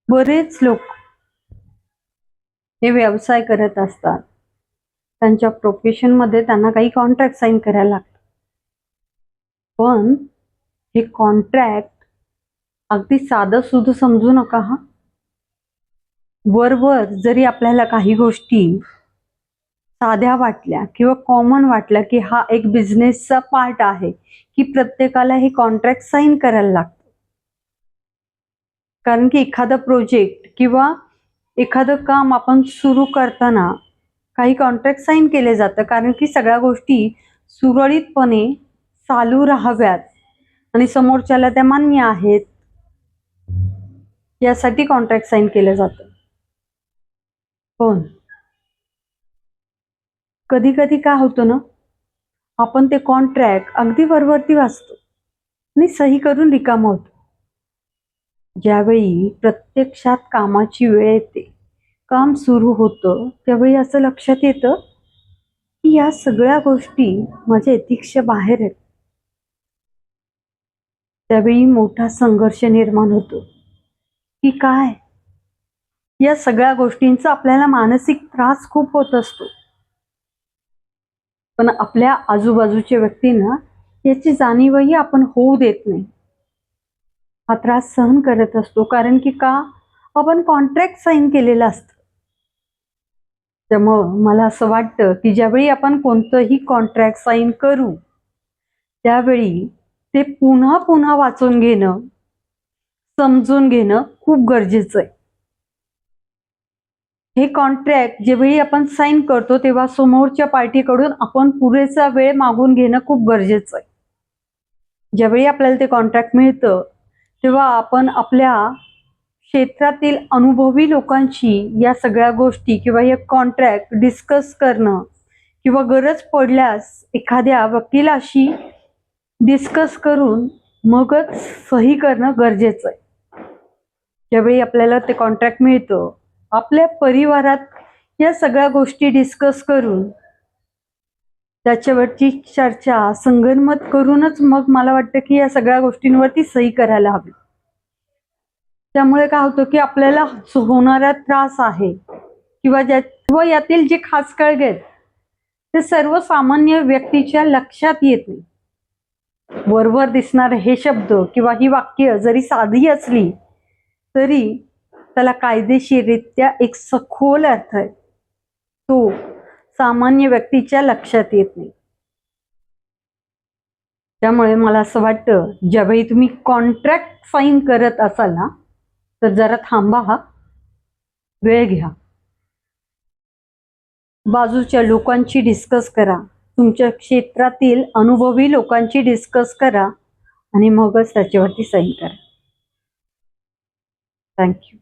बरेच लोक हे व्यवसाय करत असतात. त्यांच्या प्रोफेशन मध्ये त्यांना काही कॉन्ट्रॅक्ट साइन करायला लागतात. पण हे कॉन्ट्रॅक्ट अगदी साधं सुध समजू नका हा. वरवर जरी आपल्याला काही गोष्टी साध्या वाटल्या किंवा कॉमन वाटल्या की हा एक बिझनेसचा पार्ट आहे की प्रत्येकाला हे कॉन्ट्रॅक्ट साइन करायला लागतं. कारण की एखादा प्रोजेक्ट किंवा एखादं काम आपण सुरू करताना काही कॉन्ट्रॅक्ट साइन केले जातं, कारण की सगळ्या गोष्टी सुरळीतपणे चालू राहाव्यात आणि समोरच्याला त्या मान्य आहेत यासाठी कॉन्ट्रॅक्ट साइन केलं जातं. पण कधी कधी काय होतं ना, आपण ते कॉन्ट्रॅक्ट अगदी वरवरती वाचतो आणि सही करून रिकाम होतो. ज्यावेळी प्रत्यक्षात कामाची वेळ येते, काम सुरू होतं, त्यावेळी असं लक्षात येतं की या सगळ्या गोष्टी माझ्या एथिक्सच्या बाहेर आहेत. त्यावेळी मोठा संघर्ष निर्माण होतो की काय या सगळ्या गोष्टींचा आपल्याला मानसिक त्रास खूप होत असतो. पण आपल्या आजूबाजूच्या व्यक्तींना याची जाणीवही आपण होऊ देत नाही. हा त्रास सहन करत असतो, कारण की का आपण कॉन्ट्रॅक्ट साइन केलेलं असतं. त्यामुळं मला असं वाटतं की ज्यावेळी आपण कोणतंही कॉन्ट्रॅक्ट साइन करू त्यावेळी ते पुन्हा पुन्हा वाचून घेणं, समजून घेणं खूप गरजेचं आहे. हे कॉन्ट्रॅक्ट जेव्हाही आपण साइन करतो तेव्हा समोरच्या पार्टीकडून आपण पुरेसा वेळ मागून घेणं खूप गरजेचं आहे. ज्यावेळी आपल्याला ते कॉन्ट्रॅक्ट मिळतं तेव्हा आपण आपल्या क्षेत्रातील अनुभवी लोकांशी या सगळ्या गोष्टी किंवा हे कॉन्ट्रॅक्ट डिस्कस करणं किंवा गरज पडल्यास एखाद्या वकिलाशी डिस्कस करून मगच सही करणं गरजेचं आहे. ज्यावेळी आपल्याला ते कॉन्ट्रॅक्ट मिळतं, आपल्या परिवारात या सगळ्या गोष्टी डिस्कस करून त्याच्यावरची चर्चा संगनमत करूनच मग मला वाटतं की या सगळ्या गोष्टींवरती सही करायला हवी. त्यामुळे काय होतं की आपल्याला होणारा त्रास आहे किंवा यातील जे खास कळगे आहेत ते सर्वसामान्य व्यक्तीच्या लक्षात येत नाही. वरवर दिसणारे हे शब्द किंवा ही वाक्य जरी साधी असली तरी त्याला कायदेशीररित्या एक सखोल अर्थ आहे, तो सामान्य व्यक्तीच्या लक्षात येत नाही. त्यामुळे मला असं वाटतं ज्यावेळी तुम्ही कॉन्ट्रॅक्ट साइन करत असाल ना, तर जरा थांबा, हा वेळ घ्या, बाजूच्या लोकांची डिस्कस करा, तुमच्या क्षेत्रातील अनुभवी लोकांची डिस्कस करा आणि मगच त्याच्यावरती साइन करा. थँक्यू.